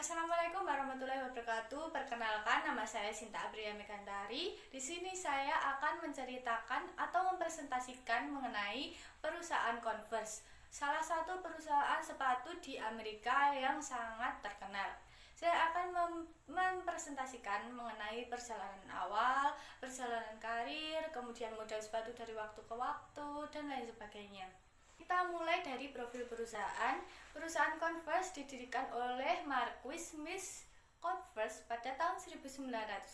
Assalamualaikum warahmatullahi wabarakatuh. Perkenalkan, nama saya Sinta Aprilia Megantari. Di sini saya akan menceritakan atau mempresentasikan mengenai perusahaan Converse, salah satu perusahaan sepatu di Amerika yang sangat terkenal. Saya akan mempresentasikan mengenai perjalanan awal, perjalanan karir, kemudian model sepatu dari waktu ke waktu, dan lain sebagainya. Kita mulai dari profil perusahaan. Perusahaan Converse didirikan oleh Marquis Smith Converse pada tahun 1908,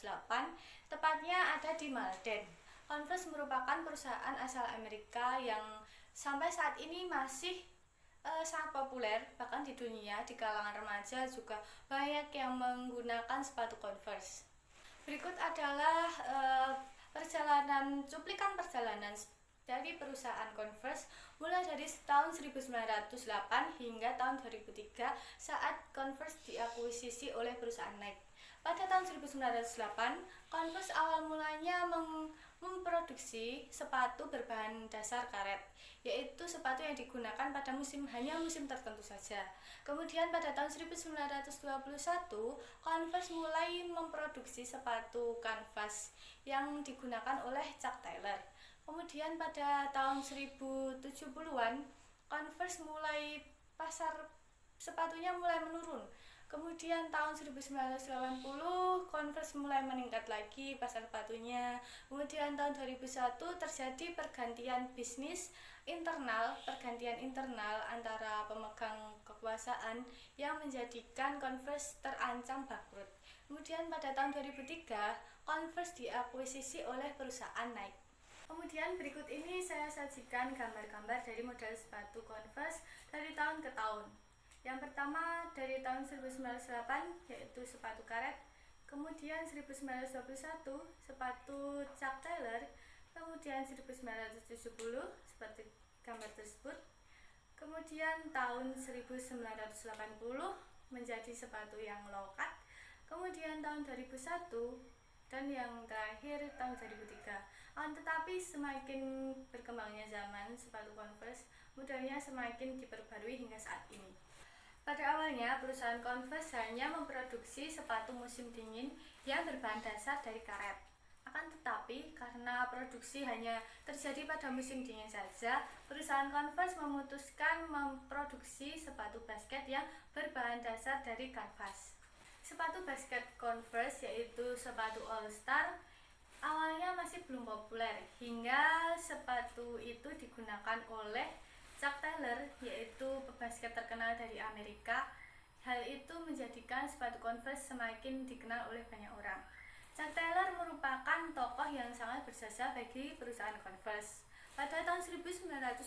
tepatnya ada di Malden. Converse merupakan perusahaan asal Amerika yang sampai saat ini masih sangat populer, bahkan di dunia, di kalangan remaja juga banyak yang menggunakan sepatu Converse. Berikut adalah cuplikan perjalanan dari perusahaan Converse mulai dari tahun 1908 hingga tahun 2003 saat Converse diakuisisi oleh perusahaan Nike. Pada tahun 1908, Converse awal mulanya memproduksi sepatu berbahan dasar karet, yaitu sepatu yang digunakan pada hanya musim tertentu saja. Kemudian pada tahun 1921, Converse mulai memproduksi sepatu kanvas yang digunakan oleh Chuck Taylor. Kemudian pada tahun 1070-an, Converse pasar sepatunya mulai menurun. Kemudian tahun 1980, Converse mulai meningkat lagi pasar sepatunya. Kemudian tahun 2001 terjadi pergantian internal antara pemegang kekuasaan yang menjadikan Converse terancam bangkrut. Kemudian pada tahun 2003, Converse diakuisisi oleh perusahaan Nike. Kemudian berikut ini saya sajikan gambar-gambar dari model sepatu Converse dari tahun ke tahun. Yang pertama dari tahun 1908 yaitu sepatu karet, kemudian 1921 sepatu Chuck Taylor, kemudian 1970 seperti gambar tersebut, kemudian tahun 1980 menjadi sepatu yang low cut, kemudian tahun 2001 dan yang terakhir tahun 2003. Tetapi semakin berkembangnya zaman, sepatu Converse modelnya semakin diperbarui hingga saat ini. Pada awalnya, perusahaan Converse hanya memproduksi sepatu musim dingin yang berbahan dasar dari karet. Akan tetapi, karena produksi hanya terjadi pada musim dingin saja, perusahaan Converse memutuskan memproduksi sepatu basket yang berbahan dasar dari kanvas. Sepatu basket Converse yaitu sepatu All Star awalnya masih belum populer hingga sepatu itu digunakan oleh Chuck Taylor, yaitu pebasket terkenal dari Amerika. Hal itu menjadikan sepatu Converse semakin dikenal oleh banyak orang. Chuck Taylor merupakan tokoh yang sangat berjasa bagi perusahaan Converse. Pada tahun 1921,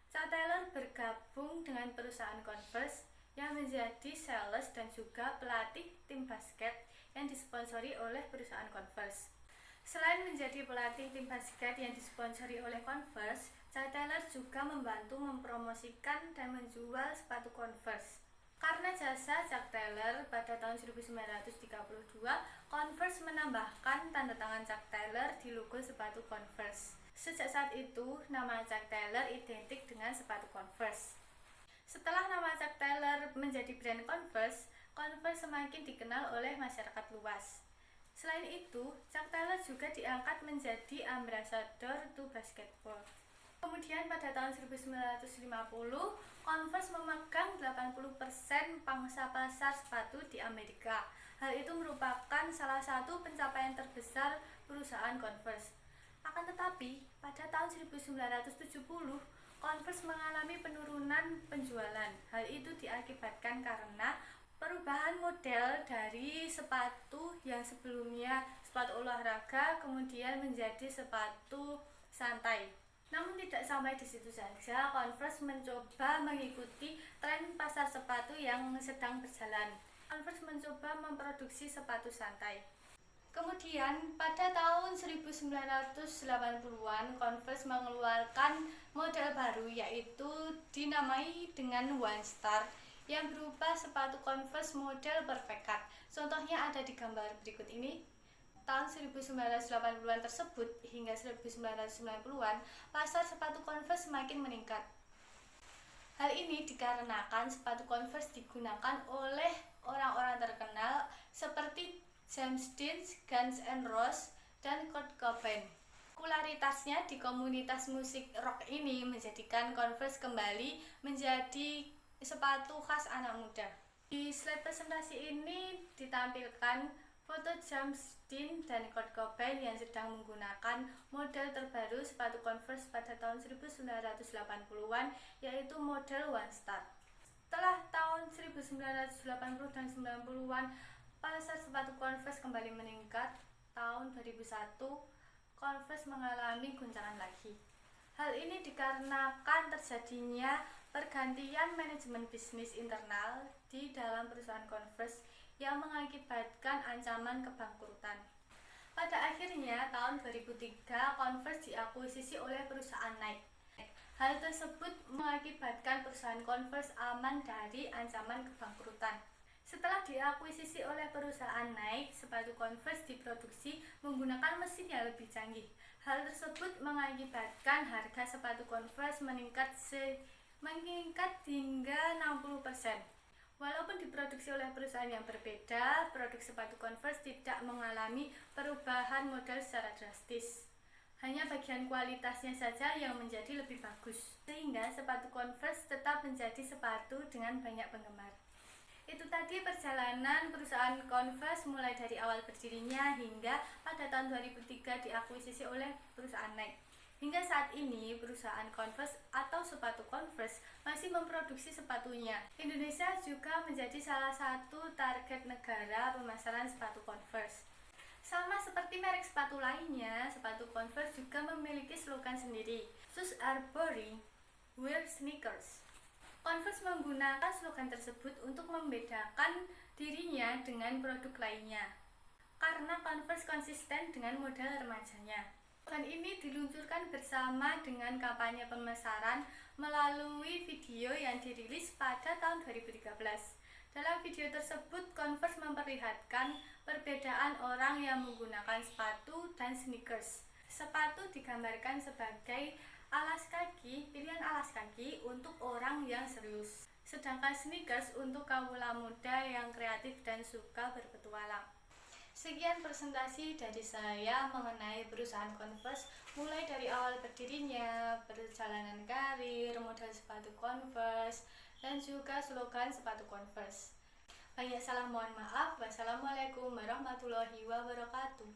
Chuck Taylor bergabung dengan perusahaan Converse yang menjadi sales dan juga pelatih tim basket yang disponsori oleh perusahaan Converse. Selain menjadi pelatih tim basket yang disponsori oleh Converse, Chuck Taylor juga membantu mempromosikan dan menjual sepatu Converse. Karena jasa Chuck Taylor, pada tahun 1932, Converse menambahkan tanda tangan Chuck Taylor di logo sepatu Converse. Sejak saat itu, nama Chuck Taylor identik dengan sepatu Converse. Setelah nama Chuck Taylor menjadi brand Converse, Converse semakin dikenal oleh masyarakat luas. Selain itu, Chuck Taylor juga diangkat menjadi ambassador to basketball. Kemudian pada tahun 1950, Converse memegang 80% pangsa pasar sepatu di Amerika. Hal itu merupakan salah satu pencapaian terbesar perusahaan Converse. Akan tetapi, pada tahun 1970, Converse mengalami penurunan penjualan. Hal itu diakibatkan karena perubahan model dari sepatu yang sebelumnya sepatu olahraga kemudian menjadi sepatu santai. Namun tidak sampai di situ saja, Converse mencoba mengikuti tren pasar sepatu yang sedang berjalan. Converse mencoba memproduksi sepatu santai. Kemudian pada tahun 1980-an, Converse mengeluarkan model baru yaitu dinamai dengan One Star yang berupa sepatu Converse model Perfect Cut. Contohnya ada di gambar berikut ini. Tahun 1980-an tersebut hingga 1990-an, pasar sepatu Converse semakin meningkat. Hal ini dikarenakan sepatu Converse digunakan oleh orang-orang terkenal seperti James Dean, Guns N' Roses, dan Kurt Cobain. Popularitasnya di komunitas musik rock ini menjadikan Converse kembali menjadi sepatu khas anak muda. Di slide presentasi ini ditampilkan foto James Dean dan Kurt Cobain yang sedang menggunakan model terbaru sepatu Converse pada tahun 1980-an, yaitu model One Star. Setelah tahun 1980 dan 90-an, pasar sepatu Converse kembali meningkat. Tahun 2001, Converse mengalami guncangan lagi. Hal ini dikarenakan terjadinya pergantian manajemen bisnis internal di dalam perusahaan Converse yang mengakibatkan ancaman kebangkrutan. Pada akhirnya, tahun 2003, Converse diakuisisi oleh perusahaan Nike. Hal tersebut mengakibatkan perusahaan Converse aman dari ancaman kebangkrutan. Setelah diakuisisi oleh perusahaan Nike, sepatu Converse diproduksi menggunakan mesin yang lebih canggih. Hal tersebut mengakibatkan harga sepatu Converse meningkat hingga 60%. Walaupun diproduksi oleh perusahaan yang berbeda, produk sepatu Converse tidak mengalami perubahan model secara drastis. Hanya bagian kualitasnya saja yang menjadi lebih bagus, sehingga sepatu Converse tetap menjadi sepatu dengan banyak penggemar. Itu tadi perjalanan perusahaan Converse mulai dari awal berdirinya hingga pada tahun 2003 diakuisisi oleh perusahaan Nike. Hingga saat ini, perusahaan Converse atau sepatu Converse masih memproduksi sepatunya. Indonesia juga menjadi salah satu target negara pemasaran sepatu Converse. Sama seperti merek sepatu lainnya, sepatu Converse juga memiliki slogan sendiri. Shoes are boring, wear sneakers. Converse menggunakan slogan tersebut untuk membedakan dirinya dengan produk lainnya, karena Converse konsisten dengan model remajanya. Slogan ini diluncurkan bersama dengan kampanye pemasaran melalui video yang dirilis pada tahun 2013. Dalam video tersebut, Converse memperlihatkan perbedaan orang yang menggunakan sepatu dan sneakers. Sepatu digambarkan sebagai pilihan alas kaki untuk orang yang serius. Sedangkan sneakers untuk kaula muda yang kreatif dan suka berpetualang. Sekian presentasi dari saya mengenai perusahaan Converse, mulai dari awal berdirinya, perjalanan karir, model sepatu Converse, dan juga slogan sepatu Converse. Banyak salah mohon maaf. Wassalamualaikum warahmatullahi wabarakatuh.